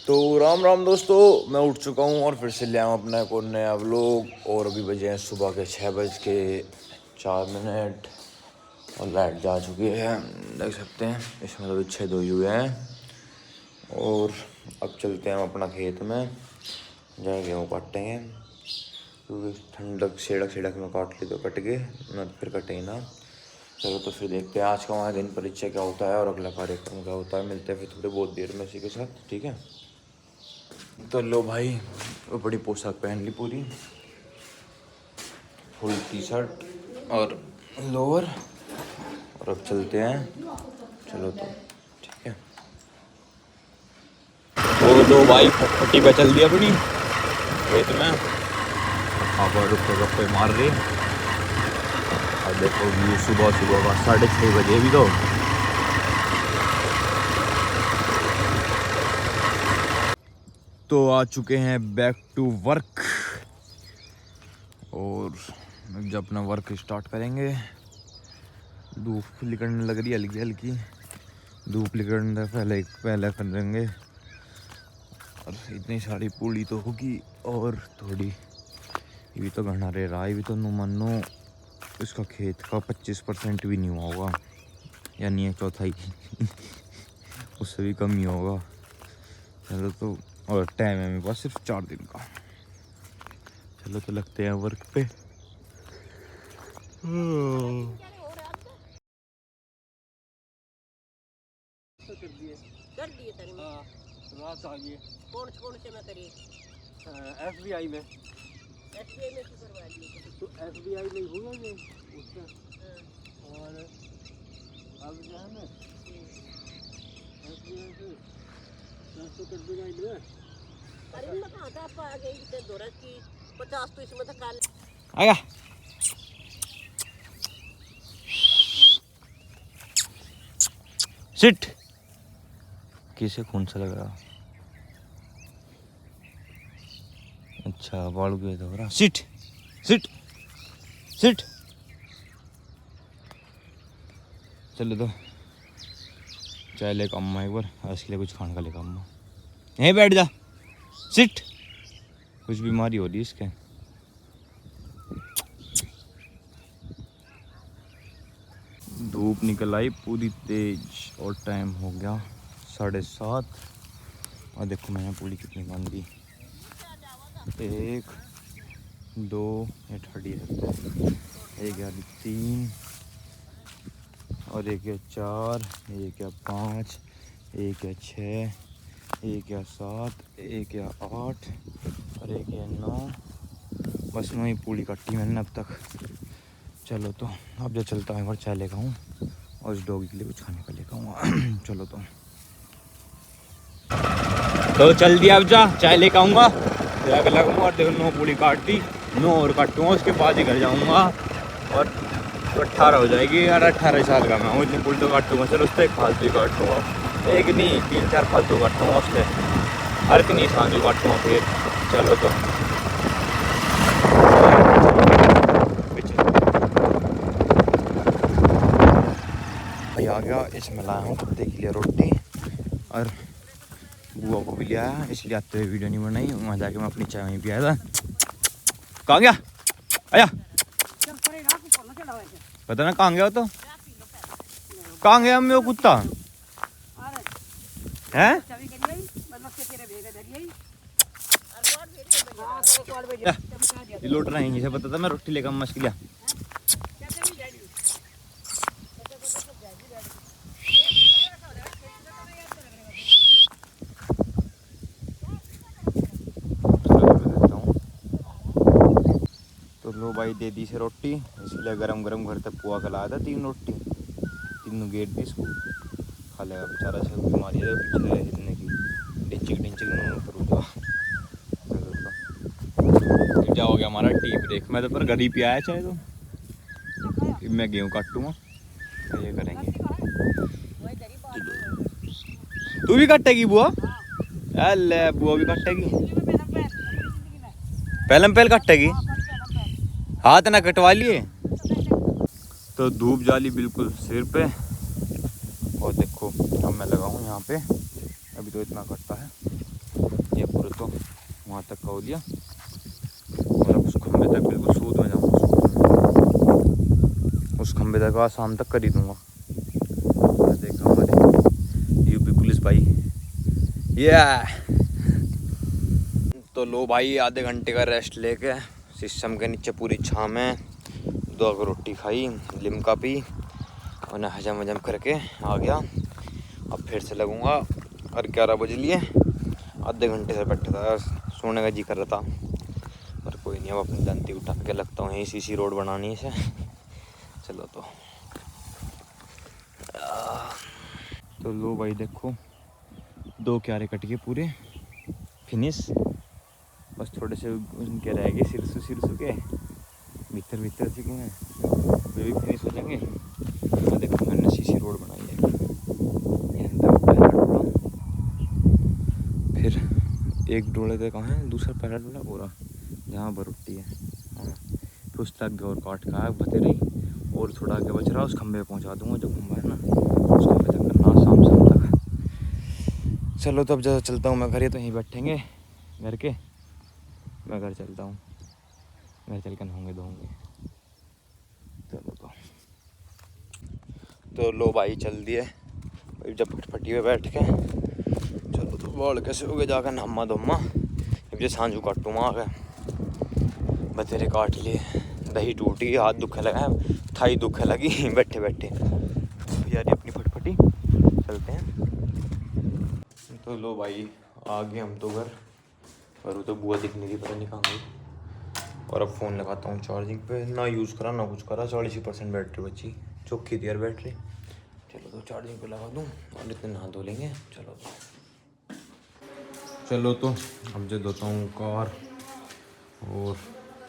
तो राम राम दोस्तों, मैं उठ चुका हूँ और फिर से ले आऊँ अपना एक और नया व्लॉग। और अभी बजे हैं सुबह के 6:04 और लाइट जा चुकी है, देख सकते हैं। इसमें तो 6 धोई हुए हैं। और अब चलते हैं हम अपना खेत में, जाए गेहूँ काटेंगे क्योंकि ठंडक सेड़क में काट ली तो कट गए ना, तो फिर कटेंगे ना। चलो तो फिर देखते हैं आज का हमारा दिन परिचय क्या होता है और अगला कार्यक्रम क्या होता है। मिलते हैं फिर थोड़ी बहुत देर में इसी के साथ, ठीक है। तो लो भाई, वो बड़ी पोशाक पहन ली, पूरी फुल टी शर्ट और लोअर, और अब चलते हैं। चलो तो ठीक है। वो दो भाई फटफटी पे चल दिया अपनी खेत में, अब रुपये मार रही। और देखो ये सुबह का 6:30 बजे भी तो आ चुके हैं बैक टू वर्क। और जब अपना वर्क स्टार्ट करेंगे, धूप निकलने लग रही है, हल्की हल्की धूप निकलने पहले कर देंगे। और इतनी सारी पूड़ी तो होगी और थोड़ी ये भी तो घना रह रहा है, भी तो मनो इसका खेत का 25% भी नहीं हुआ होगा, यानी एक चौथाई उससे भी कम ही होगा। चलो तो, और टाइम है मेरे पास सिर्फ 4 दिन का। चलो तो लगते हैं वर्क पे। कर दिए तेरे में। हाँ, रात आ गई। कौन से में करी? एसबीआई में। एसबीआई में क्यों करवा लिए? तो एसबीआई में हुआ ये उसका। और अब जो है ना एसबीआई से 400 कर देगा इधर। अरे मैं कहाँ था, आप आ गए इतने दूर की 50 तो इसमें था काल आया। सिट। किसे खून सा लग रहा? अच्छा, बाल गए तो हो रहा। Sit sit sit. चलो तो चाय लेकर अम्मा एक बार, आज के लिए कुछ खाने का लेकर अम्मा। यहीं बैठ जा, सिट। कुछ बीमारी हो रही है इसके। धूप निकल आई पूरी तेज और टाइम हो गया 7:30। और देखो मैंने पूरी कितनी बांधी, 1 2 ये ठड़ी सकते हैं, 1 या 3 और 1 या 4, 1 या 5, 1 या 6, 1 या 7, 1 या 8 और 1 या 9। बस 9 ही पूरी काटी मैंने अब तक। चलो तो अब जो चलता है एक बार चाय लेकर आऊँ और इस डॉगी के लिए कुछ खाने का लेकर आऊँगा। चलो तो चल दिया, अब जा चाय लेकर आऊँगा, लगाऊंगा। और देखो 9 पूरी काट दी, 9 और काटूँगा, उसके बाद ही घर जाऊँगा और 18 हो जाएगी। यार 18 साल का मैं हूँ, इतनी पूरी तो काटूँगा। चलो उससे एक फालतू काटूँगा, एक नहीं 3-4 फालतू काटूँगा उससे, हर इतनी सांझू काटूँगा फिर। चलो तो भाई आ गया। इसमें लाया हूँ कुत्ते के लिए रोटी और बुआ को भी लिया है, इसलिए आते हुए वीडियो नहीं बनाई। वहाँ जाके मैं अपनी चाय वहीं पे आया था। कहाँ गया? आया पता ना कहाँ गया हो। तो कहाँ गया मैं वो कुत्ता है? लौट रहा है, पता था मैं रोटी लेकर मस्क लिया। लो भाई दे दी से रोटी, इसलिए गरम गरम घर तक पुआ का लाया था। 3 रोटी, 3 गेट दी इसको, खा लेगा बेचारा। से बीमारी है पीछे इतने की, डिंचिक करूँ तो क्या हो गया हमारा टी ब्रेक। मैं तो पर घर ही पे आया चाहे तो मैं गेहूँ काटूँगा, ये करेंगे। तू भी काटेगी बुआ? अल्ले बुआ भी काटेगी, पहले काटेगी, हाथ ना कटवा लिए। तो धूप जाली बिल्कुल सिर पे। और देखो अब मैं लगाऊँ यहाँ पे, अभी तो इतना कटता है। वहाँ तक का हो दिया और अब उस खंबे तक बिल्कुल सूद में जाऊँगा। उस खंबे तक आज शाम तक कर ही दूँगा। देखा हमारे यूपी पुलिस भाई तो लो भाई आधे घंटे का रेस्ट लेके सिस्टम के नीचे पूरी छाँव में 2 रोटी खाई, लिमका पी और हजम वजम करके आ गया। अब फिर से लगूंगा और 11 बजे लिए आधे घंटे से बैठा था, सोने का जी कर रहा था पर कोई नहीं। अब अपनी दंती उठा के लगता हूँ यहीं सी रोड बनानी है। चलो तो लो भाई देखो 2 क्यारे कट के पूरे फिनिश। बस थोड़े से उनके रह गए सिरसू के भीतर चुके हैं, वे भी फिनिश हो जाएंगे। तो देखो मैंने सीसी रोड बनाई है। फिर एक डोले तक कहाँ है, दूसरा पहला डोला पूरा जहाँ बरुट्टी है। हाँ फिर उस तक और काट का बते रही और थोड़ा आगे बच रहा, उस खंबे पे पहुँचा दूँगा जो खंबा है ना, उस खंबे तक करना शाम तक। चलो तो अब जब चलता हूँ मैं घर, तो यहीं बैठेंगे घर के। मैं घर चलता हूँ, घर चल कर नहाऊंगे धोऊंगे। चलो तो लो भाई चल दिए जब फटफटी पे बैठ के। चलो तो बाल कैसे हो गए जाकर नम्मा धोमा। अब जो सांझू काटूँ वहाँ के बतेरे काट लिए, दही टूटी, हाथ दुखे लगा, थाई दुखे लगी बैठे बैठे। यार अपनी फटफटी चलते हैं। तो लो भाई आ गए हम तो घर, और वो तो बुआ दिखने की पता नहीं कहाँ गई। और अब फ़ोन लगाता हूँ चार्जिंग पे, ना यूज़ करा ना कुछ करा, 40% बैटरी बची, चौकी थी यार बैटरी। चलो तो चार्जिंग पे लगा दूँ और इतने नहा धो लेंगे। चलो तो अब जो धोता हूँ कार और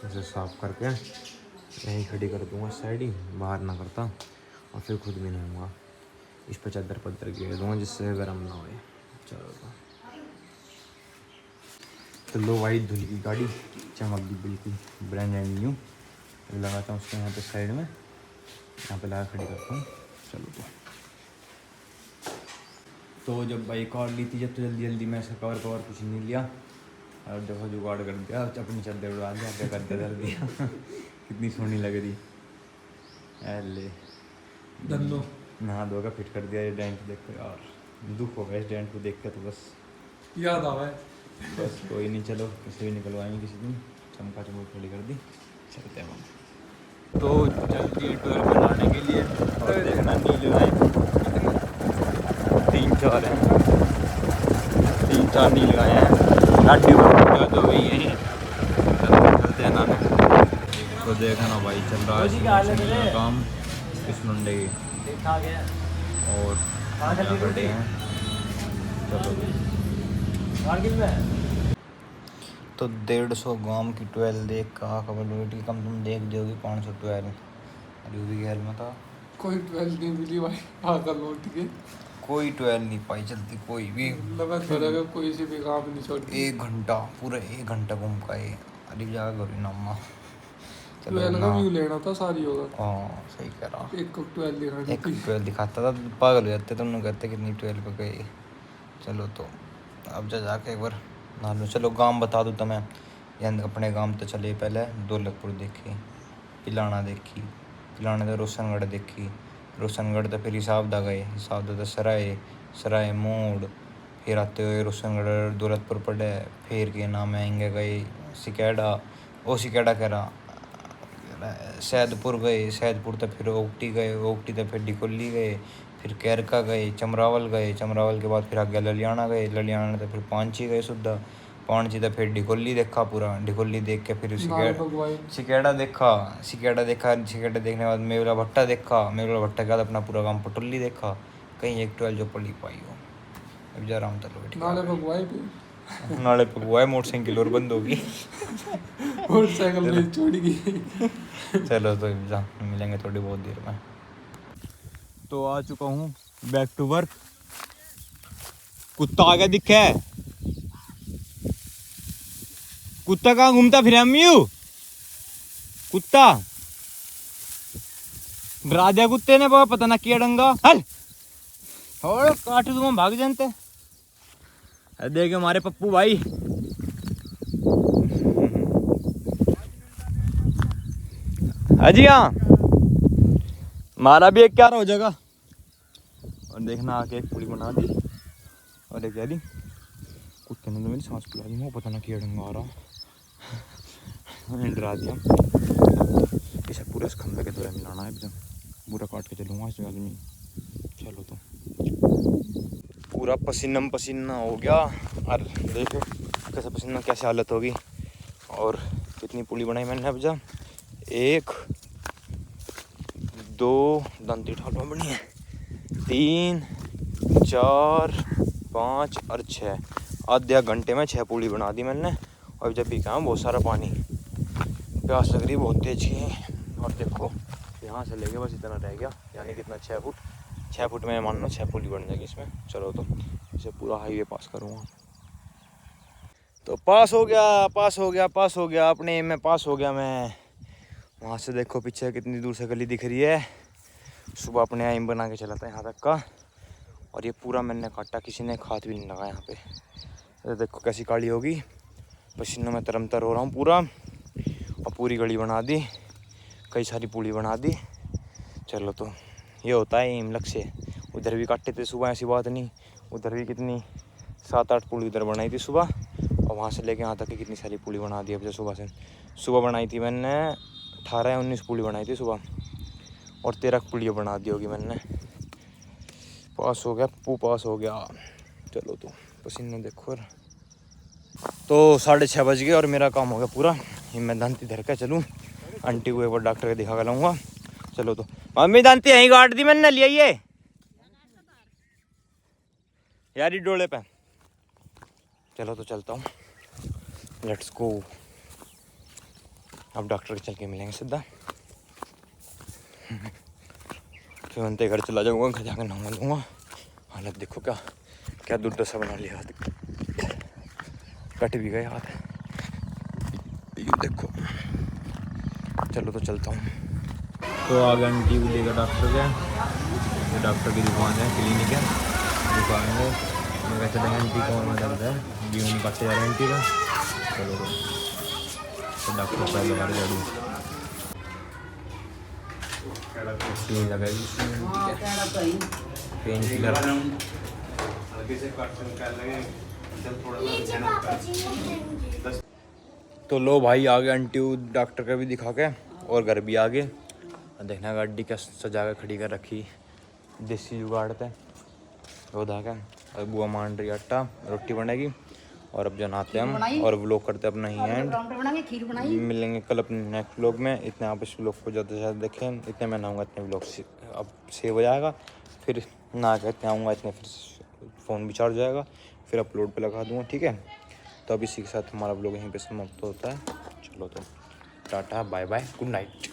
इसे साफ़ करके यहीं खड़ी कर दूँगा साइड ही, बाहर ना करता, और फिर खुद भी नहाऊँगा। इस पर चादर पत्थर गिर दूँगा जिससे गर्म ना होए। चलो तो लो भाई धुल की गाड़ी चमक दी बिल्कुल ब्रांड एंड न्यू। लगाता हूँ उसको यहाँ पे साइड में, यहाँ पे लगा खड़ी करता हूँ। चलो तो जब बाइक कार ली थी जब, तो जल्दी मैं इसका कवर कुछ नहीं लिया और देखो जुगाड़ कर दिया, अपनी चादर उड़ा दिया, क्या करके कर दिया। कितनी सोहनी लग रही ले धन्नो नहा धोकर फिट कर दिया। ये डेंट देख कर यार दुख होगा इस डेंट को देख कर, तो बस याद आवा है। बस कोई नहीं, चलो किसी भी निकलवाएंगे किसी दिन, चमका चमक खड़ी कर दी। चलते हैं हम तो जल्दी 12 बनाने के लिए। और देखना नीले लाए 3-4 हैं, 3-4 नील लगाए हैं। गाड़ी हो गई है, चलते हैं ना। तो देखना भाई चल रहा है काम इस मुंडे की, और खड़े हैं। चलो तो 150 ग्राम की 12 देख का कैपेबिलिटी कम तुम देख दोगी 512 अभी गैल में था। कोई 12 नहीं मिली भाई, आकर लौट के कोई 12 नहीं पाई चलती कोई भी, लगातार कोई से भी काम नहीं छोड़। 1 घंटा पूरा 1 घंटा घूम का ये अरे जाकर करी नामा। चलो का व्यू लेना था सारी होगा। हाँ सही कह रहा, एक 12 दिखानी एक 12 दिखाता था, पागल हो जाते तुमने, कहते कितनी 12 पे गई। चलो तो अब जाके एक बार नहा लो। चलो गांव बता दूँ तो मैं अपने गांव तो चले पहले दौलतपुर देखी, पिलाना देखी, पिलाने तो रोशनगढ़ देखी, रोशनगढ़ तो फिर हिसाबदा गए, हिसाबदा तो सराय मोड़, फिर आते हुए रोशनगढ़ दौलतपुर पड़े, फिर के नाम आएंगे गए सिकेड़ा कह रहा सैदपुर गए, सैदपुर तो फिर ओगटी गए, ओगटी तो फिर डिकोली गए, फिर कैरका गए, चमरावल गए, चमरावल के बाद फिर आगे ललियाना गए, ललियाना तो फिर पांची गए सुद्धा, पांची तो फिर डिकोली देखा पूरा, डिकोली देख के फिर सिकेड़ा देखा, सिकेड़ा देखने के बाद मेवला भट्टा देखा, मेवला भट्टा के बाद अपना पूरा गाँव पटोली देखा, कहीं एक 12 जो पड़ी पाई हो। अब जा रहा हूँ चलो नाले पगवाए मोटरसाइकिल और बंद होगी मोटरसाइकिल छोड़ गई। चलो तो मिलेंगे थोड़ी बहुत देर में। तो आ चुका हूँ बैक टू वर्क। कुत्ता आगे दिखे है, कुत्ता कहाँ घूमता फिर अम्मी, कुत्ता डरा दिया कुत्ते ने, बाबा पता ना क्या डंगा हल और काट दूंगा भाग जानते। देखे हमारे पप्पू भाई अजी हाँ, हमारा भी एक क्या हो जाएगा। और देखना आके एक पूरी बना दी और एक यारी कुत्ते ने तो मेरी सांस पिला दी। वो पता ना क्या ढंगा आ रहा डरा दिया। इसे पूरे इस खंभे के तरह मिलाना है एकदम पूरा काट के चलूँगा इस आदमी। चलो तो पूरा पसीना पसीना हो गया और देखो कैसे पसीना कैसे हालत होगी। और कितनी पुली बनाई मैंने अब जा 1 2 दंती ठाल बनी है 3 4 5 और 6 आधे घंटे में 6 पुली बना दी मैंने। और जब भी कहा बहुत सारा पानी प्यास लग रही बहुत तेज की। और देखो यहाँ से लेके बस इतना रह गया यानी कितना 6 फुट में मान लो 6 पुली बन जाएगी इसमें। चलो तो इसे पूरा हाईवे पास करूँगा। तो पास हो गया अपने में पास हो गया मैं। वहाँ से देखो पीछे कितनी दूर से गली दिख रही है। सुबह अपने आइम बना के चला था यहाँ तक का। और ये पूरा मैंने काटा किसी ने खाद भी नहीं लगा यहाँ पे। तो देखो कैसी काली होगी पसीनों में तरमतर हो रहा हूँ पूरा। और पूरी गली बना दी कई सारी पुली बना दी। चलो तो ये होता है एम लक्ष्य। उधर भी काटे थे सुबह ऐसी बात नहीं। उधर भी कितनी 7-8 पुली उधर बनाई थी सुबह। और वहाँ से लेके यहाँ तक की कितनी सारी पुली बना दी। अब जो सुबह बनाई थी मैंने 18-19 पुली बनाई थी सुबह। और 13 पुलियाँ बना दी होगी मैंने। पास हो गया पास हो गया। चलो तो पसीने देखो। तो 6:30 बज गए और मेरा काम हो गया पूरा। मैं दांती धर के चलूँ आंटी को एक बार डॉक्टर के दिखा कर लाऊंगा। चलो तो मम्मी दांती यहीं काट दी मैंने ले आइए यार डोले पे। चलो तो चलता हूँ लेट्स गो। अब डॉक्टर के चल के मिलेंगे सीधा। फिर अंते घर चला जाऊँगा घर जाकर नहा लूँगा। हालत देखो क्या क्या दुर्दशा बना लिया हाथ कट भी गए हाथ ये देखो। चलो तो चलता हूँ। तो आ गया आंटी को लेकर डॉक्टर के। ये डॉक्टर की दुकान है क्लिनिक है दुकान है। मेरा चलेंगे आंटी को वहाँ दर्द है गेहूँ काटे जा रहे हैं आंटी का। चलो तो डॉक्टर पहले बार झाड़ू पेन किलर तो लो भाई आ गए आंटी डॉक्टर का भी दिखा के और घर भी आ गए। देखना गाड़ी का सजा के खड़ी कर रखी देसी जुगाड़ थे वो धा के। और बुआ मान रही आटा रोटी बनेगी। और अब जनाते हम और व्लॉग करते अपना ही एंड। मिलेंगे कल अपने नेक्स्ट व्लॉग में। इतने आप इस व्लॉग को ज़्यादा से ज़्यादा देखें। इतने मैं नहाऊंगा इतने व्लॉग अब सेव हो जाएगा। फिर नहा के इतने आऊँगा इतने फिर फ़ोन भी चार्ज हो जाएगा। फिर अपलोड पे लगा दूँगा ठीक है। तो अब इसी के साथ हमारा व्लॉग यहीं पे समाप्त होता है। चलो तो tata bye bye good night.